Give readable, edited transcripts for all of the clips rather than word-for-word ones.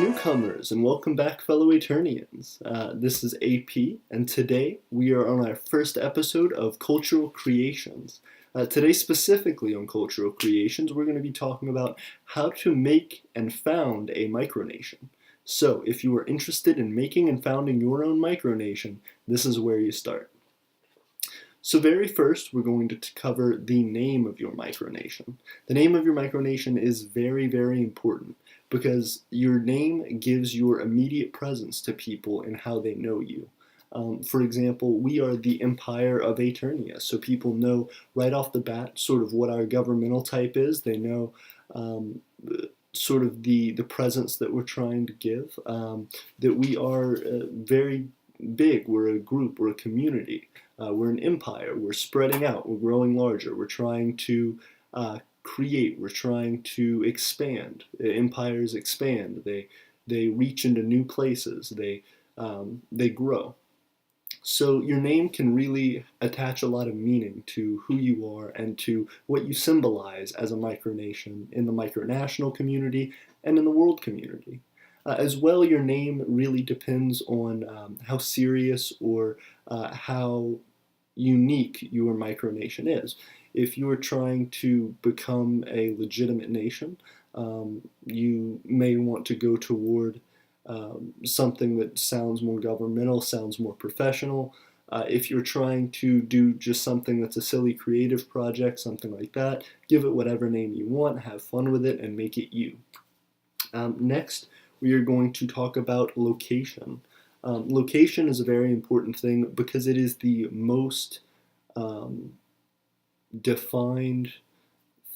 newcomers, and welcome back, fellow Aeternians. This is AP, and today we are on our first episode of Cultural Creations. Today, specifically on Cultural Creations, we're going to be talking about how to make and found a micronation. So, if you are interested in making and founding your own micronation, this is where you start. So very first, we're going to cover the name of your micronation. The name of your micronation is very, very important because your name gives your immediate presence to people and how they know you. For example, we are the Empire of Aeternia, so people know right off the bat sort of what our governmental type is. They know sort of the presence that we're trying to give, that we are very big, we're a group, we're a community, we're an empire, we're spreading out, we're growing larger, we're trying to create, we're trying to expand. Empires expand, they reach into new places, they grow. So your name can really attach a lot of meaning to who you are and to what you symbolize as a micronation in the micronational community and in the world community. As well, your name really depends on how serious or how unique your micronation is. If you are trying to become a legitimate nation, you may want to go toward something that sounds more governmental, sounds more professional. If you're trying to do just something that's a silly creative project, something like that, give it whatever name you want, have fun with it, and make it you. Next, we are going to talk about location. Location is a very important thing because it is the most defined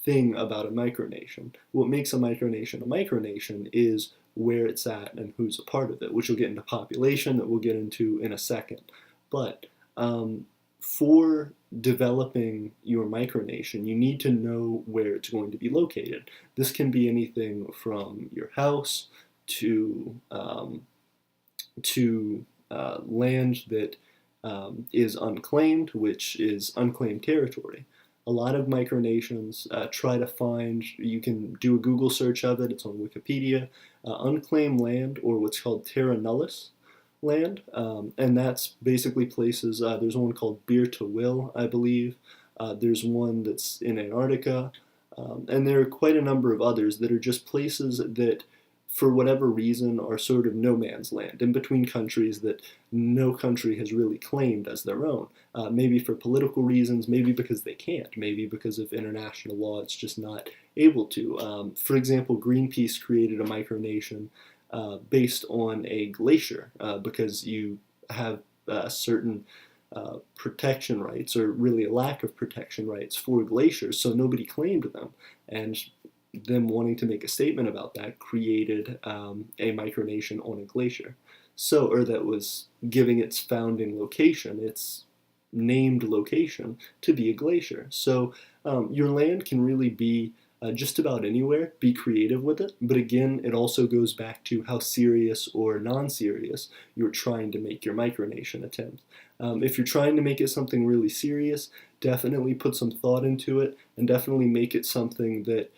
thing about a micronation. What makes a micronation is where it's at and who's a part of it, which we'll get into population that we'll get into in a second. But for developing your micronation, you need to know where it's going to be located. This can be anything from your house to land that is unclaimed, which is unclaimed territory. A lot of micronations try to find, you can do a Google search of it, it's on Wikipedia, unclaimed land, or what's called terra nullius land, and that's basically places, there's one called Beer to Will, I believe, there's one that's in Antarctica, and there are quite a number of others that are just places that for whatever reason are sort of no man's land in between countries that no country has really claimed as their own. Maybe for political reasons, maybe because they can't, maybe because of international law it's just not able to. For example, Greenpeace created a micronation based on a glacier because you have certain protection rights, or really a lack of protection rights for glaciers, so nobody claimed them. And them wanting to make a statement about that created a micronation on a glacier. So, or that was giving its founding location, its named location, to be a glacier. So your land can really be just about anywhere. Be creative with it. But again, it also goes back to how serious or non-serious you're trying to make your micronation attempt. If you're trying to make it something really serious, definitely put some thought into it, and definitely make it something that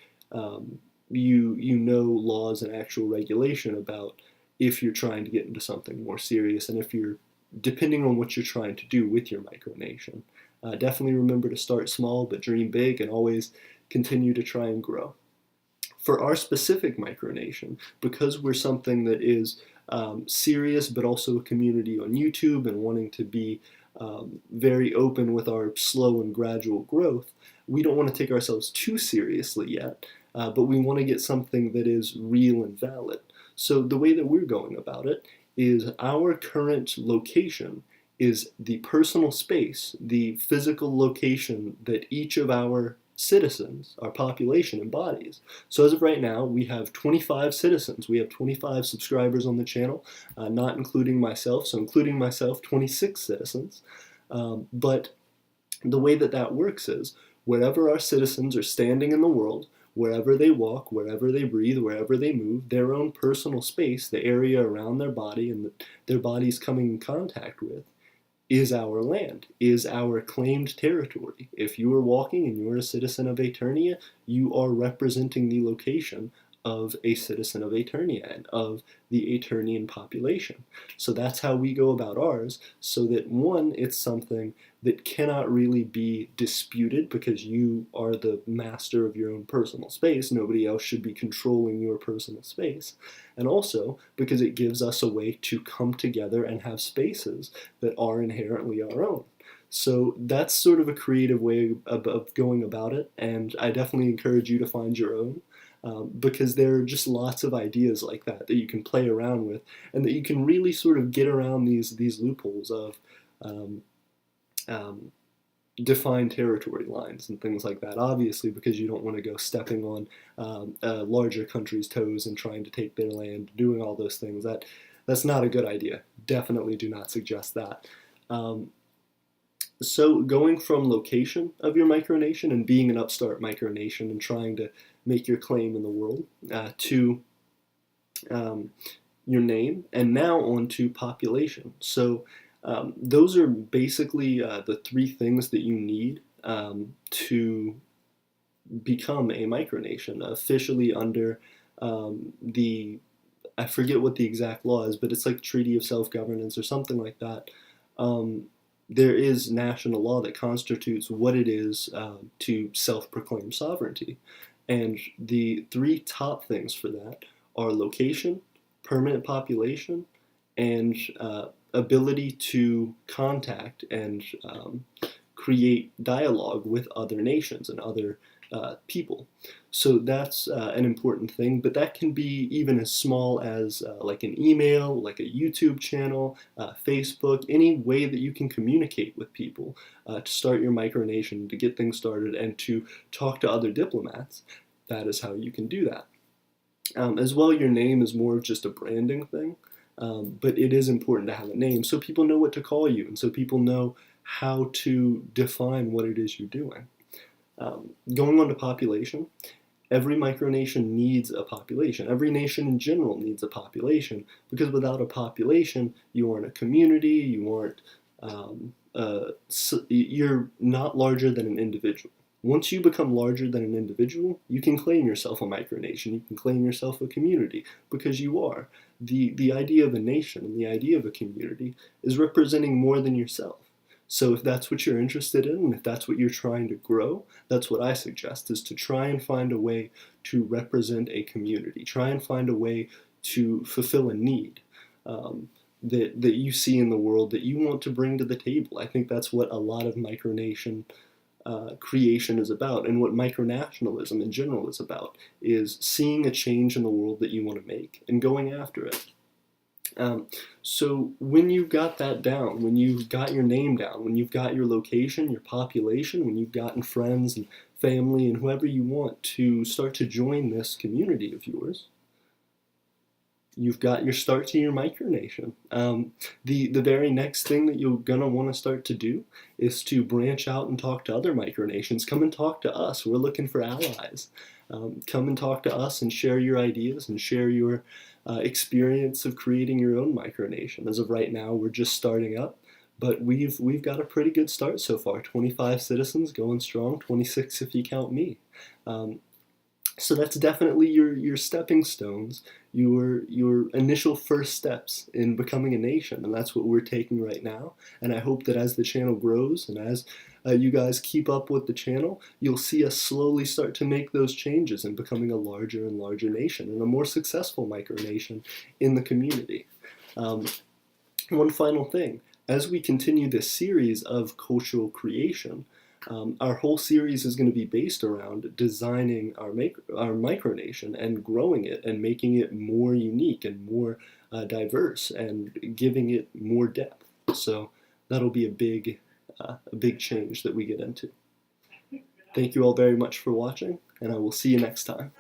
you know laws and actual regulation about if you're trying to get into something more serious, and if you're, depending on what you're trying to do with your micronation. Definitely remember to start small, but dream big, and always continue to try and grow. For our specific micronation, because we're something that is serious, but also a community on YouTube and wanting to be very open with our slow and gradual growth, we don't want to take ourselves too seriously yet, but we want to get something that is real and valid. So the way that we're going about it is our current location is the personal space, the physical location that each of our citizens, our population, embodies. So as of right now, we have 25 citizens. We have 25 subscribers on the channel, not including myself. So including myself, 26 citizens. But the way that that works is, wherever our citizens are standing in the world, wherever they walk, wherever they breathe, wherever they move, their own personal space, the area around their body and their bodies coming in contact with, is our land, is our claimed territory. If you are walking and you are a citizen of Aeternia, you are representing the location of a citizen of Aeternia and of the Aeternian population. So that's how we go about ours, so that one, it's something that cannot really be disputed because you are the master of your own personal space. Nobody else should be controlling your personal space. And also because it gives us a way to come together and have spaces that are inherently our own. So that's sort of a creative way of going about it, and I definitely encourage you to find your own. Because there are just lots of ideas like that you can play around with, and that you can really sort of get around these loopholes of defined territory lines and things like that. Obviously, because you don't want to go stepping on a larger country's toes and trying to take their land, doing all those things. That's not a good idea. Definitely do not suggest that. So going from location of your micronation and being an upstart micronation and trying to make your claim in the world to your name, and now on to population. So those are basically the three things that you need to become a micronation, officially under I forget what the exact law is, but it's like Treaty of Self-Governance or something like that. There is national law that constitutes what it is to self-proclaim sovereignty. And the three top things for that are location, permanent population, and ability to contact and create dialogue with other nations and other people. So that's an important thing, but that can be even as small as like an email, like a YouTube channel, Facebook, any way that you can communicate with people to start your micronation, to get things started, and to talk to other diplomats. That is how you can do that. As well, your name is more of just a branding thing, but it is important to have a name so people know what to call you, and so people know how to define what it is you're doing. Going on to population, every micronation needs a population. Every nation in general needs a population, because without a population, you aren't a community, you aren't, you're not larger than an individual. Once you become larger than an individual, you can claim yourself a micronation, you can claim yourself a community, because you are. The idea of a nation and the idea of a community is representing more than yourself. So if that's what you're interested in, and if that's what you're trying to grow, that's what I suggest, is to try and find a way to represent a community. Try and find a way to fulfill a need that you see in the world that you want to bring to the table. I think that's what a lot of micronation creation is about, and what micronationalism in general is about, is seeing a change in the world that you want to make and going after it. So when you've got that down, when you've got your name down, when you've got your location, your population, when you've gotten friends and family and whoever you want to start to join this community of yours, you've got your start to your micronation. The very next thing that you're going to want to start to do is to branch out and talk to other micronations. Come and talk to us. We're looking for allies. Come and talk to us and share your ideas and share your experience of creating your own micronation. As of right now, we're just starting up, but we've got a pretty good start so far. 25 citizens going strong, 26 if you count me. So that's definitely your stepping stones, your initial first steps in becoming a nation, and that's what we're taking right now. And I hope that as the channel grows and as you guys keep up with the channel, you'll see us slowly start to make those changes and becoming a larger and larger nation and a more successful micronation in the community. One final thing, as we continue this series of cultural creation, our whole series is going to be based around designing our micronation and growing it and making it more unique and more diverse and giving it more depth. So that'll be a big change that we get into. Thank you all very much for watching, and I will see you next time.